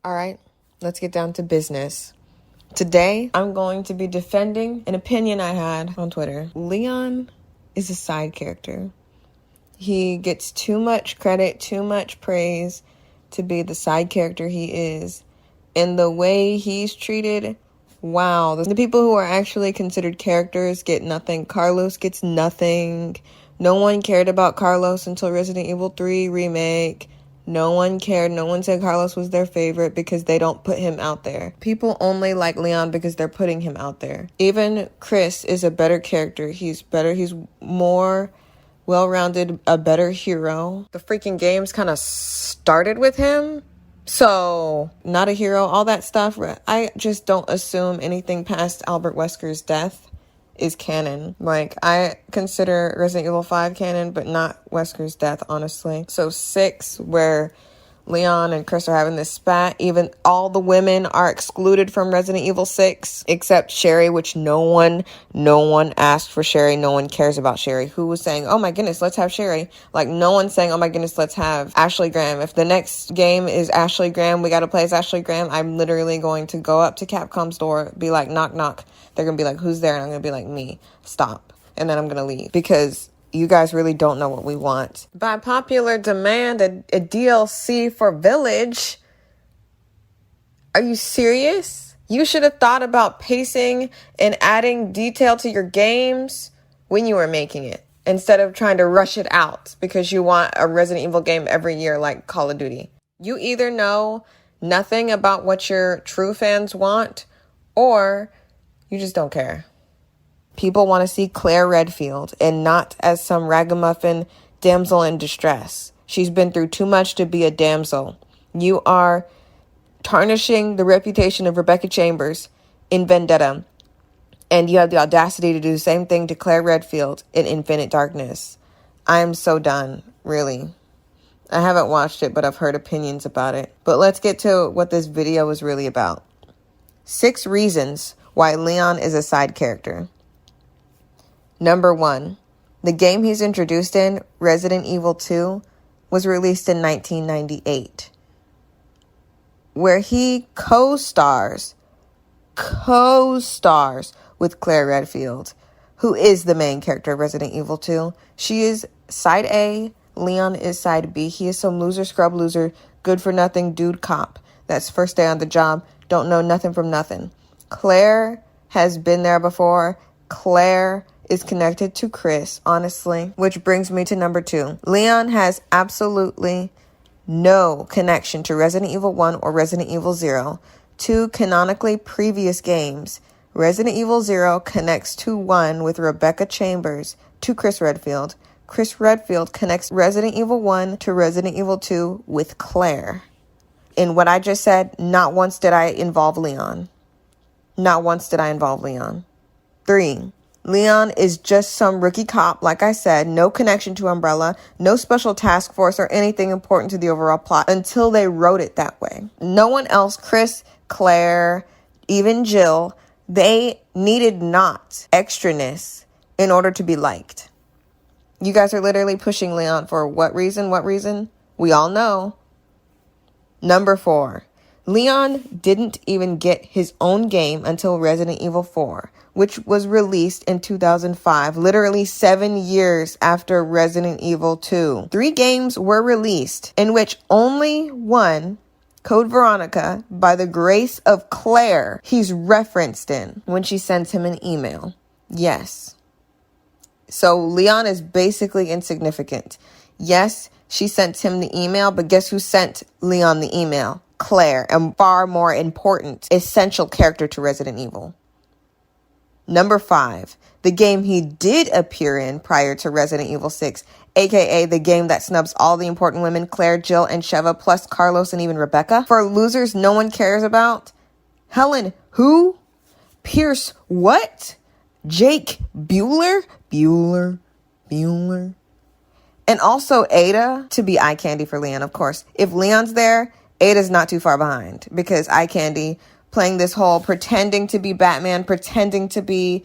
All right, let's get down to business. Today, I'm going to be defending an opinion I had on Twitter. Leon is a side character. He gets too much credit, too much praise to be the side character he is. And the way he's treated, wow. The people who are actually considered characters get nothing. Carlos gets nothing. No one cared about Carlos until Resident Evil 3 Remake. No one cared. No one said Carlos was their favorite because they don't put him out there. People only like Leon because they're putting him out there. Even Chris is a better character. He's better. He's more well-rounded, a better hero. The freaking games kind of started with him. So, not a hero, all that stuff. I just don't assume anything past Albert Wesker's death is canon. Like, I consider Resident Evil 5 canon, but not Wesker's death, honestly. So 6, where Leon and Chris are having this spat. Even all the women are excluded from Resident Evil 6, except Sherry, which no one asked for Sherry. No one cares about Sherry. Who was saying, oh my goodness, let's have Sherry? Like, no one's saying, oh my goodness, let's have Ashley Graham. If the next game is Ashley Graham, we gotta play as Ashley Graham, I'm literally going to go up to Capcom's door, be like, knock, knock. They're gonna be like, who's there? And I'm gonna be like, me. Stop. And then I'm gonna leave. Because you guys really don't know what we want. By popular demand, a DLC for Village? Are you serious? You should have thought about pacing and adding detail to your games when you were making it, instead of trying to rush it out because you want a Resident Evil game every year like Call of Duty. You either know nothing about what your true fans want, or you just don't care. People want to see Claire Redfield and not as some ragamuffin damsel in distress. She's been through too much to be a damsel. You are tarnishing the reputation of Rebecca Chambers in Vendetta, and you have the audacity to do the same thing to Claire Redfield in Infinite Darkness. I am so done, really. I haven't watched it, but I've heard opinions about it. But let's get to what this video is really about. 6 reasons why Leon is a side character. Number 1, the game he's introduced in, Resident Evil 2, was released in 1998, where he co-stars with Claire Redfield, who is the main character of Resident Evil 2. She is side A, Leon is side B. He is some loser, scrub loser, good for nothing dude cop that's first day on the job, don't know nothing from nothing. Claire has been there before. Claire is connected to Chris, honestly. Which brings me to number 2. Leon has absolutely no connection to Resident Evil 1 or Resident Evil 0, 2 canonically previous games. Resident Evil 0 connects to 1 with Rebecca Chambers to Chris Redfield. Chris Redfield connects Resident Evil 1 to Resident Evil 2 with Claire. In what I just said, not once did I involve Leon. Not once did I involve Leon. 3. Leon is just some rookie cop, like I said, no connection to Umbrella, no special task force or anything important to the overall plot until they wrote it that way. No one else, Chris, Claire, even Jill, they needed not extraness in order to be liked. You guys are literally pushing Leon for what reason? What reason? We all know. Number 4. Leon didn't even get his own game until Resident Evil 4, which was released in 2005, literally 7 years after Resident Evil 2. 3 games were released, in which only one, Code Veronica, by the grace of Claire, he's referenced in when she sends him an email. Yes. So Leon is basically insignificant. Yes, she sent him the email, but guess who sent Leon the email? Claire, a far more important, essential character to Resident Evil. Number 5, the game he did appear in prior to Resident Evil 6, aka the game that snubs all the important women, Claire, Jill, and Sheva, plus Carlos and even Rebecca. For losers no one cares about. Helen, who? Pierce, what? Jake, Bueller? Bueller. And also Ada to be eye candy for Leon, of course. If Leon's there, Ada's not too far behind, because eye candy playing this whole pretending to be Batman, pretending to be,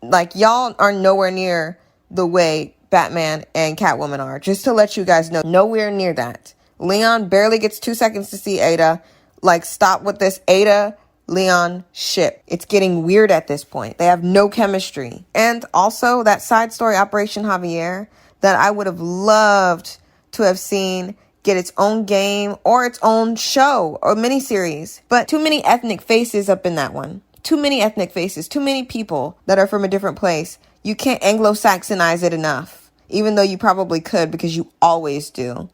like, y'all are nowhere near the way Batman and Catwoman are. Just to let you guys know, nowhere near that. Leon barely gets 2 seconds to see Ada. Like, stop with this Ada Leon ship. It's getting weird at this point. They have no chemistry. And also that side story, Operation Javier, that I would have loved to have seen get its own game or its own show or miniseries. But too many ethnic faces up in that one. Too many ethnic faces. Too many people that are from a different place. You can't Anglo-Saxonize it enough. Even though you probably could, because you always do.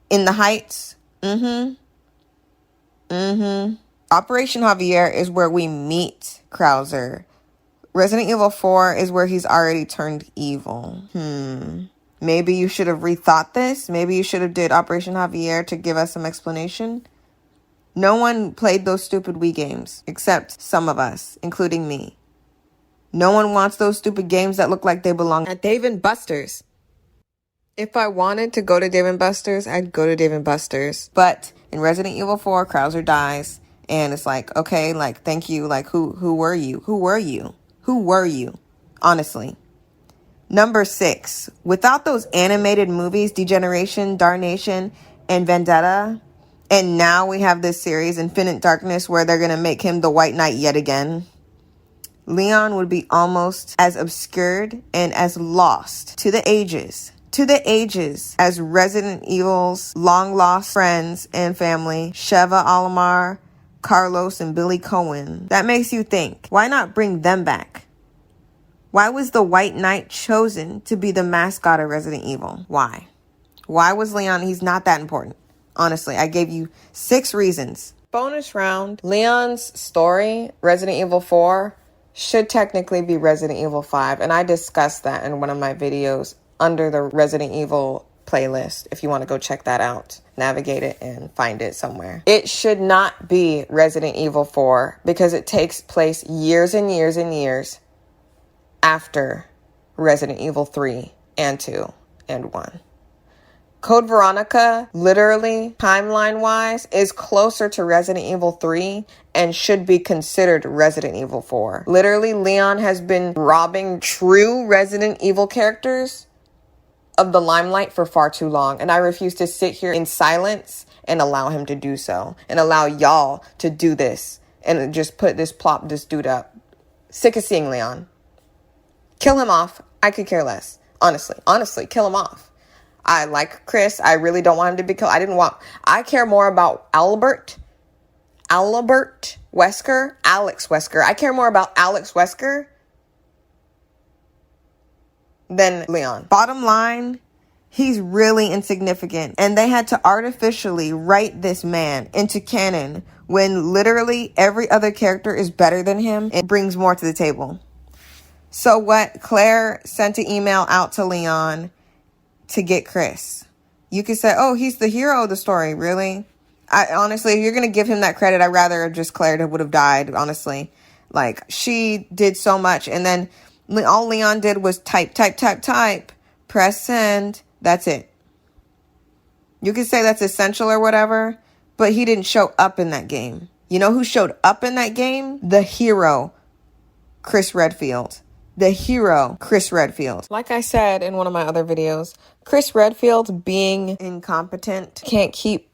In the Heights. Operation Javier is where we meet Krauser. Resident Evil 4 is where he's already turned evil. Maybe you should have rethought this. Maybe you should have did Operation Javier to give us some explanation. No one played those stupid Wii games, except some of us, including me. No one wants those stupid games that look like they belong at Dave & Buster's. If I wanted to go to Dave & Buster's, I'd go to Dave & Buster's. But in Resident Evil 4, Krauser dies. And it's like, okay, like, thank you. Like, who were you? Who were you? Who were you? Honestly. Number 6. Without those animated movies, Degeneration, Darnation, and Vendetta, and now we have this series, Infinite Darkness, where they're going to make him the White Knight yet again, Leon would be almost as obscured and as lost to the ages as Resident Evil's long-lost friends and family, Sheva Alomar, Carlos, and Billy Cohen. That makes you think, why not bring them back? Why was the White Knight chosen to be the mascot of Resident Evil? Why? Why was Leon? He's not that important. Honestly, I gave you 6 reasons. Bonus round. Leon's story, Resident Evil 4, should technically be Resident Evil 5. And I discussed that in one of my videos under the Resident Evil playlist. If you want to go check that out, navigate it and find it somewhere. It should not be Resident Evil 4 because it takes place years and years and years after Resident Evil 3 and 2 and 1. Code Veronica, literally, timeline-wise, is closer to Resident Evil 3 and should be considered Resident Evil 4. Literally, Leon has been robbing true Resident Evil characters of the limelight for far too long. And I refuse to sit here in silence and allow him to do so. And allow y'all to do this. And just plop this dude up. Sick of seeing Leon. Kill him off. I could care less. Honestly, kill him off. I like Chris. I really don't want him to be killed. I care more about Alex Wesker. I care more about Alex Wesker than Leon. Bottom line, he's really insignificant. And they had to artificially write this man into canon when literally every other character is better than him and brings more to the table. So what? Claire sent an email out to Leon to get Chris. You could say, oh, he's the hero of the story. Really? Honestly, if you're going to give him that credit, I'd rather just Claire would have died, honestly. Like, she did so much. And then all Leon did was type, press send. That's it. You could say that's essential or whatever, but he didn't show up in that game. You know who showed up in that game? The hero, Chris Redfield. The hero, Chris Redfield. Like I said in one of my other videos, Chris Redfield being incompetent, can't keep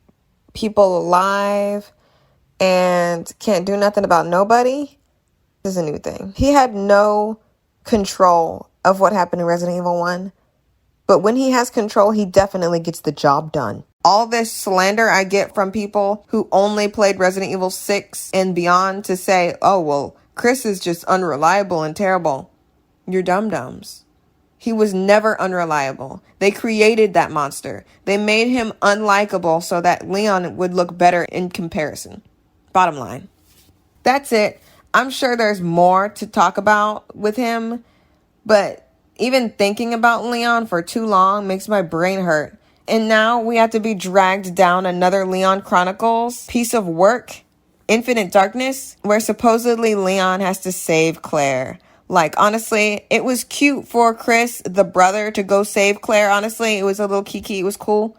people alive, and can't do nothing about nobody is a new thing. He had no control of what happened in Resident Evil 1. But when he has control, he definitely gets the job done. All this slander I get from people who only played Resident Evil 6 and beyond to say, oh, well, Chris is just unreliable and terrible. You're dum-dums. He was never unreliable. They created that monster. They made him unlikable so that Leon would look better in comparison. Bottom line. That's it. I'm sure there's more to talk about with him, but even thinking about Leon for too long makes my brain hurt. And now we have to be dragged down another Leon Chronicles piece of work, Infinite Darkness, where supposedly Leon has to save Claire. Like, honestly, it was cute for Chris, the brother, to go save Claire. Honestly, it was a little kiki. It was cool.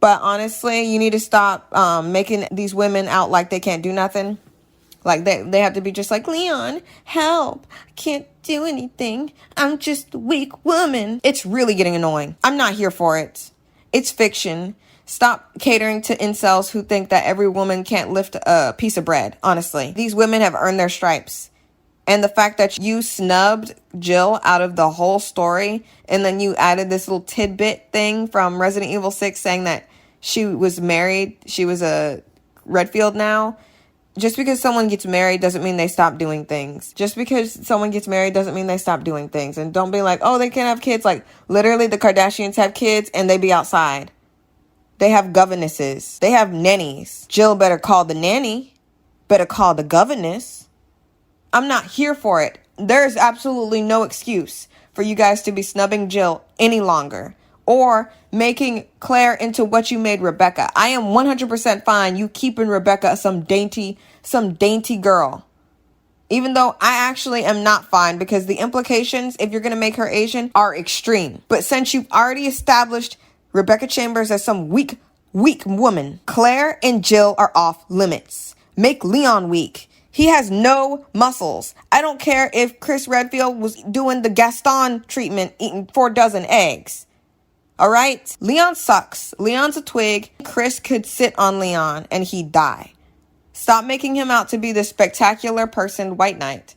But honestly, you need to stop making these women out like they can't do nothing. Like, they have to be just like, Leon, help. I can't do anything. I'm just a weak woman. It's really getting annoying. I'm not here for it. It's fiction. Stop catering to incels who think that every woman can't lift a piece of bread, honestly. These women have earned their stripes. And the fact that you snubbed Jill out of the whole story, and then you added this little tidbit thing from Resident Evil 6 saying that she was married, she was a Redfield now. Just because someone gets married doesn't mean they stop doing things. Just because someone gets married doesn't mean they stop doing things. And don't be like, oh, they can't have kids. Like, literally, the Kardashians have kids and they be outside. They have governesses. They have nannies. Jill better call the nanny. Better call the governess. I'm not here for it. There's absolutely no excuse for you guys to be snubbing Jill any longer. Or making Claire into what you made Rebecca. I am 100% fine you keeping Rebecca some dainty girl. Even though I actually am not fine because the implications, if you're going to make her Asian, are extreme. But since you've already established Rebecca Chambers as some weak woman, Claire and Jill are off limits. Make Leon weak. He has no muscles. I don't care if Chris Redfield was doing the Gaston treatment, eating 4 dozen eggs. All right? Leon sucks. Leon's a twig. Chris could sit on Leon and he'd die. Stop making him out to be this spectacular person, White Knight.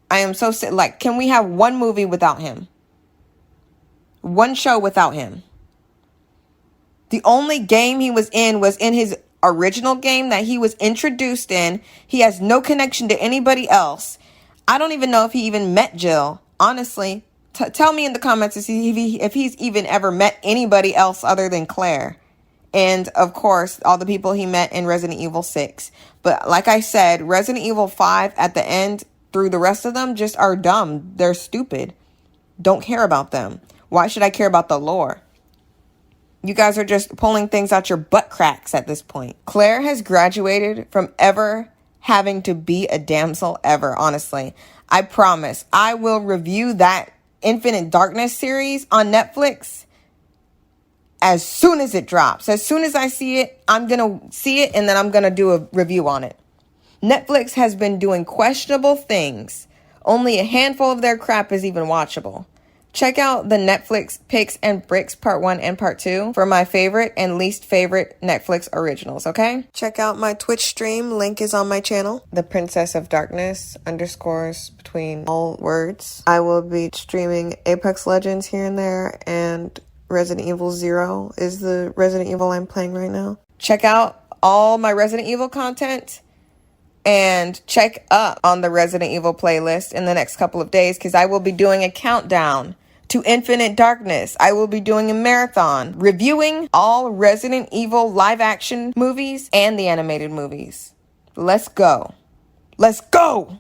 I am so sick. Like, can we have one movie without him? One show without him? The only game he was in his original game that he was introduced in. He has no connection to anybody else. I don't even know if he even met Jill. Honestly, tell me in the comments to see if he's even ever met anybody else other than Claire. And, of course, all the people he met in Resident Evil 6. But like I said, Resident Evil 5 at the end through the rest of them just are dumb. They're stupid. Don't care about them. Why should I care about the lore? You guys are just pulling things out your butt cracks at this point. Claire has graduated from ever having to be a damsel ever, honestly. I promise. I will review that Infinite Darkness series on Netflix as soon as it drops. As soon as I see it, I'm going to see it and then I'm going to do a review on it. Netflix has been doing questionable things. Only a handful of their crap is even watchable. Check out the Netflix Picks and Bricks Part 1 and Part 2 for my favorite and least favorite Netflix originals, okay? Check out my Twitch stream. Link is on my channel. The Princess of Darkness underscores between all words. I will be streaming Apex Legends here and there, and Resident Evil 0 is the Resident Evil I'm playing right now. Check out all my Resident Evil content. And check up on the Resident Evil playlist in the next couple of days because I will be doing a countdown to Infinite Darkness. I will be doing a marathon reviewing all Resident Evil live action movies and the animated movies. Let's go. Let's go!